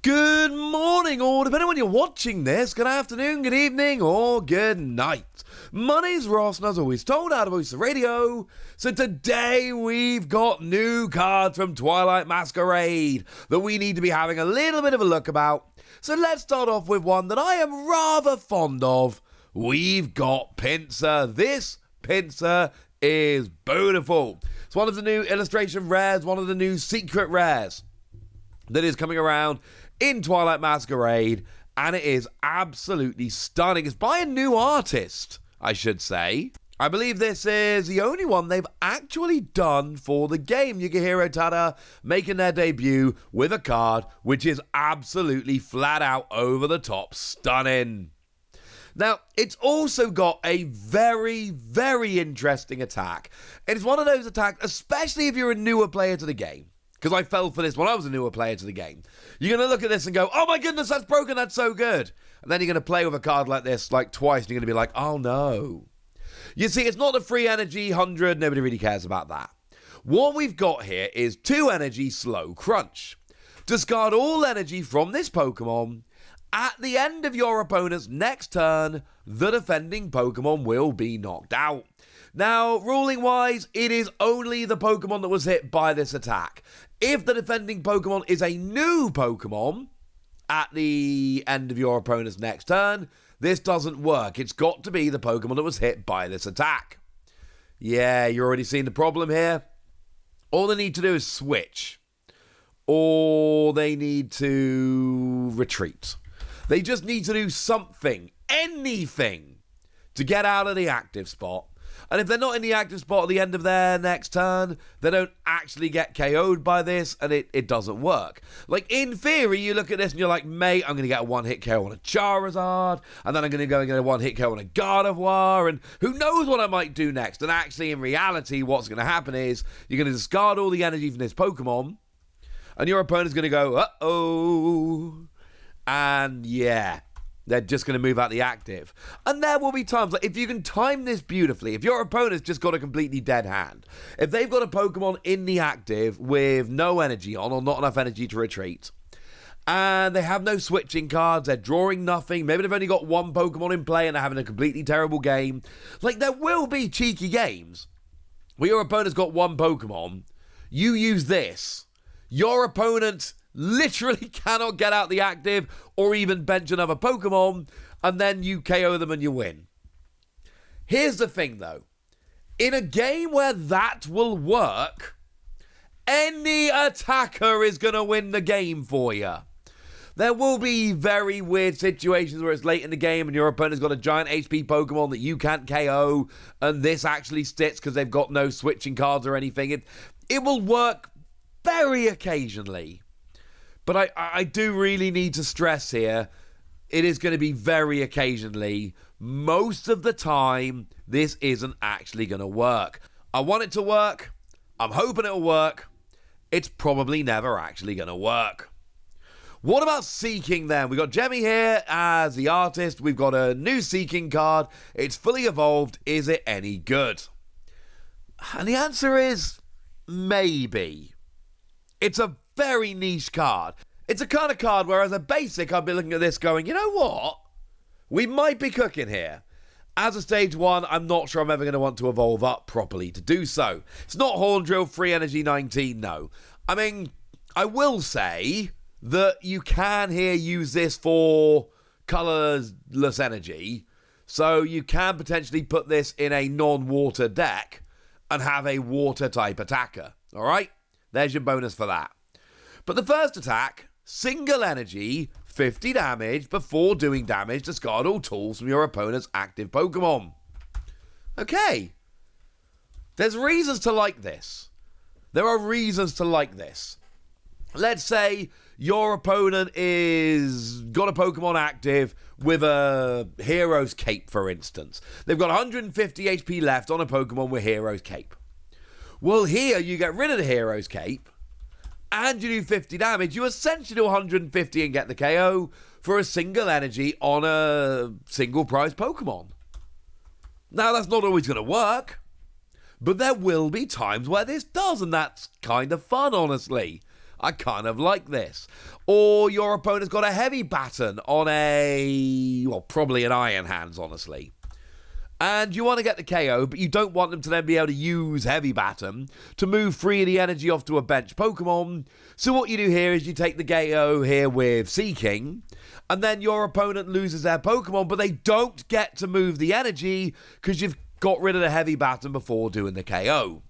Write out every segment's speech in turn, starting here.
Good morning, or depending on when you're watching this, good afternoon, good evening, or good night. My name's Ross, and as always told, out of Voice of Radio. So today we've got new cards from Twilight Masquerade that we need to be having a little bit of a look about. So let's start off with one that I am rather fond of. We've got Pinsir. This Pinsir is beautiful. It's one of the new illustration rares, one of the new secret rares that is coming around in Twilight Masquerade, and it is absolutely stunning. It's by a new artist, I should say. I believe this is the only one they've actually done for the game. Yukihiro Tada making their debut with a card which is absolutely flat out over the top stunning. Now, it's also got a very, very interesting attack. It's one of those attacks, especially if you're a newer player to the game, because I fell for this when I was a newer player to the game. You're going to look at this and go, oh my goodness, that's broken, that's so good. And then you're going to play with a card like this like twice, and you're going to be like, oh no. You see, it's not a free energy 100, nobody really cares about that. What we've got here is 2 energy slow crunch. Discard all energy from this Pokemon. At the end of your opponent's next turn, the defending Pokemon will be knocked out. Now, ruling-wise, it is only the Pokemon that was hit by this attack. If the defending Pokemon is a new Pokemon, at the end of your opponent's next turn, this doesn't work. It's got to be the Pokemon that was hit by this attack. Yeah, you're already seeing the problem here. All they need to do is switch. Or they need to retreat. They just need to do something, anything, to get out of the active spot. And if they're not in the active spot at the end of their next turn, they don't actually get KO'd by this, and it doesn't work. Like, in theory, you look at this and you're like, mate, I'm going to get a one-hit KO on a Charizard, and then I'm going to go and get a one-hit KO on a Gardevoir, and who knows what I might do next. And actually, in reality, what's going to happen is you're going to discard all the energy from this Pokemon, and your opponent's going to go, uh-oh. And yeah, they're just going to move out the active. And there will be times, like if you can time this beautifully, if your opponent's just got a completely dead hand, if they've got a Pokemon in the active with no energy on or not enough energy to retreat, and they have no switching cards, they're drawing nothing, maybe they've only got one Pokemon in play and they're having a completely terrible game, like there will be cheeky games where your opponent's got one Pokemon, you use this, your opponent literally cannot get out the active or even bench another Pokemon, and then you KO them and you win. Here's the thing though. In a game where that will work, any attacker is going to win the game for you. There will be very weird situations where it's late in the game and your opponent's got a giant HP Pokemon that you can't KO, and this actually sticks because they've got no switching cards or anything. It will work very occasionally. But I do really need to stress here, it is going to be very occasionally. Most of the time, this isn't actually going to work. I want it to work. I'm hoping it'll work. It's probably never actually going to work. What about Seeking then? We've got Jemmy here as the artist. We've got a new Seeking card. It's fully evolved. Is it any good? And the answer is maybe. It's a very niche card. It's a kind of card where as a basic I'd be looking at this going, you know what? We might be cooking here. As a stage 1, I'm not sure I'm ever going to want to evolve up properly to do so. It's not Horn Drill, Free Energy 19, no. I mean, I will say that you can here use this for colourless energy. So you can potentially put this in a non-water deck and have a water type attacker. Alright? There's your bonus for that. But the first attack, single energy, 50 damage. Before doing damage, discard all tools from your opponent's active Pokemon. Okay. There's reasons to like this. There are reasons to like this. Let's say your opponent is got a Pokemon active with a Hero's Cape, for instance. They've got 150 HP left on a Pokemon with Hero's Cape. Well, here you get rid of the Hero's Cape, and you do 50 damage, you essentially do 150 and get the KO for a single energy on a single prize Pokemon. Now, that's not always going to work, but there will be times where this does, and that's kind of fun, honestly. I kind of like this. Or your opponent's got a heavy baton on probably an iron hands, honestly. And you want to get the KO, but you don't want them to then be able to use Heavy Baton to move free of the energy off to a bench Pokemon. So what you do here is you take the KO here with Seeking, and then your opponent loses their Pokemon, but they don't get to move the energy because you've got rid of the Heavy Baton before doing the KO.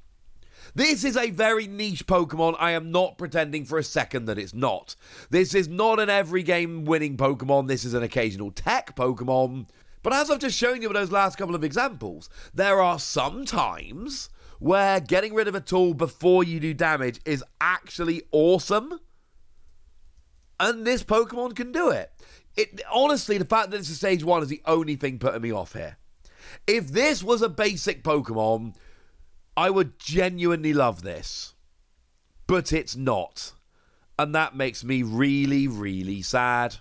This is a very niche Pokemon. I am not pretending for a second that it's not. This is not an every game winning Pokemon. This is an occasional tech Pokemon. But as I've just shown you with those last couple of examples, there are some times where getting rid of a tool before you do damage is actually awesome. And this Pokemon can do it. Honestly, the fact that it's a stage 1 is the only thing putting me off here. If this was a basic Pokemon, I would genuinely love this. But it's not. And that makes me really, really sad.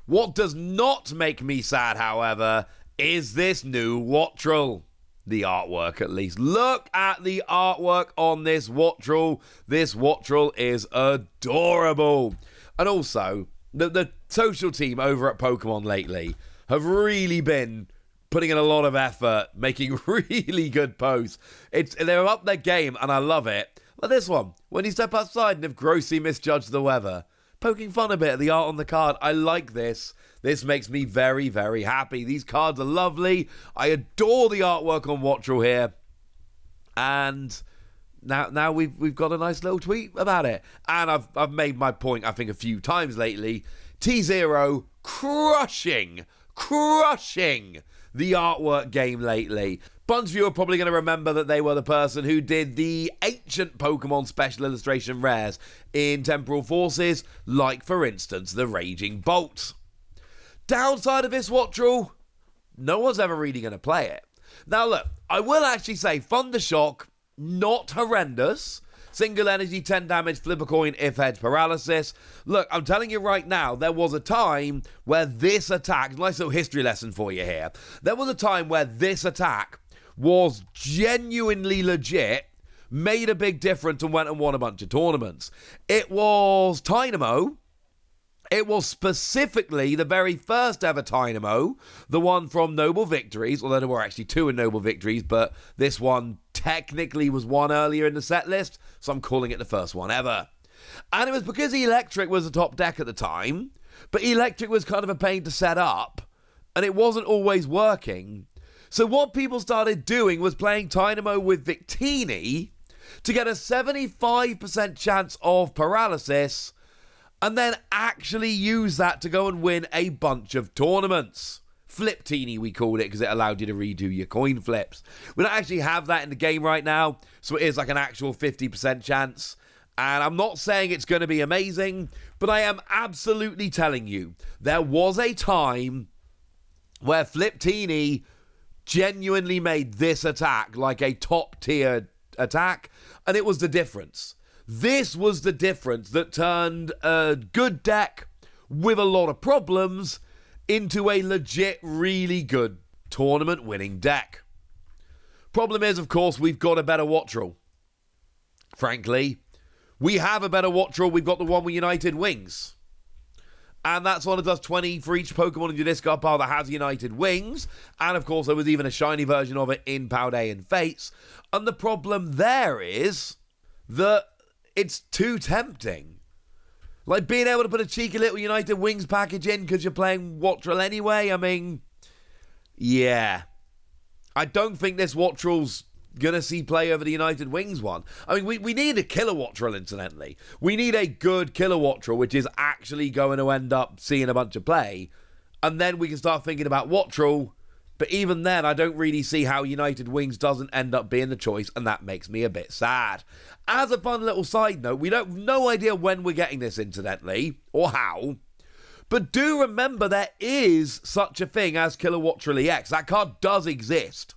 What does not make me sad, however, is this new Wattrel. The artwork, at least. Look at the artwork on this Wattrel. This Wattrel is adorable. And also, the social team over at Pokemon lately have really been putting in a lot of effort, making really good posts. They're up their game, and I love it. Like this one, when you step outside and have grossly misjudged the weather. Poking fun a bit at the art on the card. I like this. This makes me very, very happy. These cards are lovely. I adore the artwork on Wattrel here. And now we've got a nice little tweet about it. And I've made my point, I think, a few times lately. T0 crushing the artwork game lately. Bunch of you are probably going to remember that they were the person who did the ancient Pokemon special illustration rares in Temporal Forces, like, for instance, the Raging Bolt. Downside of this Wattrel, no one's ever really going to play it. Now, look, I will actually say Thundershock, not horrendous. Single energy, 10 damage, flip a coin, if heads, paralysis. Look, I'm telling you right now, there was a time where this attack, nice little history lesson for you here. There was a time where this attack was genuinely legit, made a big difference and went and won a bunch of tournaments. It was Dynamo. It was specifically the very first ever Dynamo, the one from Noble Victories, although there were actually 2 in Noble Victories, but this one technically was one earlier in the set list, so I'm calling it the first one ever. And it was because Electric was the top deck at the time, but Electric was kind of a pain to set up, and it wasn't always working. So what people started doing was playing Dynamo with Victini to get a 75% chance of paralysis, and then actually use that to go and win a bunch of tournaments. Fliptini, we called it, because it allowed you to redo your coin flips. We don't actually have that in the game right now, so it is like an actual 50% chance. And I'm not saying it's going to be amazing, but I am absolutely telling you, there was a time where Fliptini genuinely made this attack like a top-tier attack, and it was the difference. This was the difference that turned a good deck with a lot of problems into a legit, really good tournament-winning deck. Problem is, of course, we've got a better Wattrel. Frankly, we have a better Wattrel. We've got the one with United Wings. And that's one that does 20 for each Pokemon in your discard pile that has United Wings. And, of course, there was even a shiny version of it in Paldea and Fates. And the problem there is that it's too tempting. Like, being able to put a cheeky little United Wings package in because you're playing Wattrel anyway, I mean, yeah. I don't think this Wattrel's going to see play over the United Wings one. I mean, we need a killer Wattrel, incidentally. We need a good killer Wattrel, which is actually going to end up seeing a bunch of play. And then we can start thinking about Wattrel. But even then, I don't really see how United Wings doesn't end up being the choice, and that makes me a bit sad. As a fun little side note, we don't have no idea when we're getting this, incidentally, or how. But do remember there is such a thing as Killer Wattrel EX. That card does exist.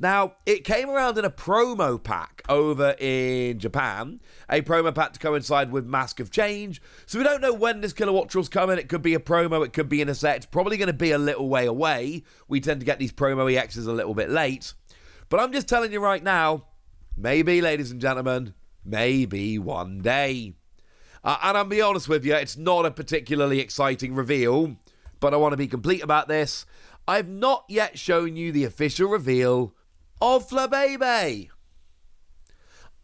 Now, it came around in a promo pack over in Japan, a promo pack to coincide with Mask of Change, so we don't know when this Killer Wattrel's coming. It could be a promo, it could be in a set. It's probably going to be a little way away. We tend to get these promo EXs a little bit late. But I'm just telling you right now, maybe, ladies and gentlemen, maybe one day. And I'll be honest with you, it's not a particularly exciting reveal, but I want to be complete about this. I've not yet shown you the official reveal of Flabébé.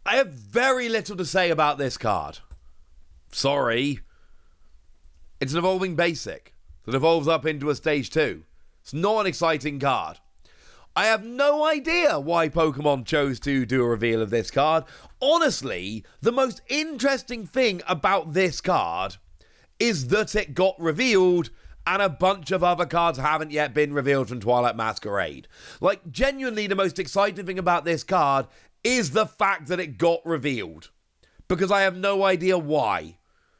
I have very little to say about this card. Sorry. It's an evolving basic that evolves up into a stage 2. It's not an exciting card. I have no idea why Pokemon chose to do a reveal of this card. Honestly, the most interesting thing about this card is that it got revealed and a bunch of other cards haven't yet been revealed from Twilight Masquerade. Like, genuinely, the most exciting thing about this card is the fact that it got revealed. Because I have no idea why.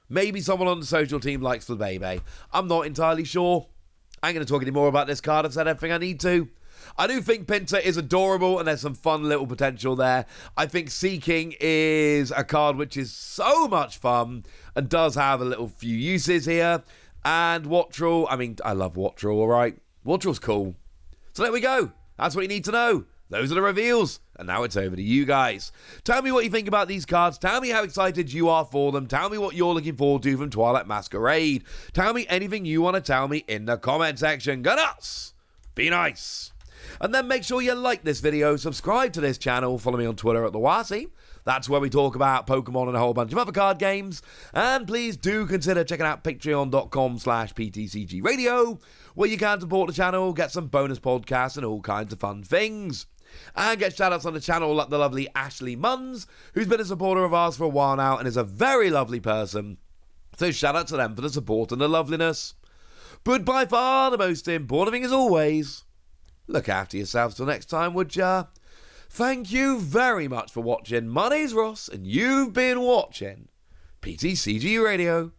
Maybe someone on the social team likes Flabébé. I'm not entirely sure. I ain't going to talk any more about this card. I've said everything I need to. I do think Pinta is adorable and there's some fun little potential there. I think Seeking is a card which is so much fun and does have a little few uses here. And Wattrel, I mean, I love Wattrel, alright? Wattrel's cool. So there we go. That's what you need to know. Those are the reveals. And now it's over to you guys. Tell me what you think about these cards. Tell me how excited you are for them. Tell me what you're looking forward to from Twilight Masquerade. Tell me anything you want to tell me in the comment section. Go nuts! Be nice! And then make sure you like this video, subscribe to this channel, follow me on Twitter at the Wasi. That's where we talk about Pokemon and a whole bunch of other card games. And please do consider checking out patreon.com/PTCG Radio, where you can support the channel, get some bonus podcasts and all kinds of fun things. And get shoutouts on the channel like the lovely Ashley Munns, who's been a supporter of ours for a while now and is a very lovely person. So shout out to them for the support and the loveliness. But by far the most important thing as always, look after yourselves till next time, would ya? Thank you very much for watching. My name's Ross, and you've been watching PTCG Radio.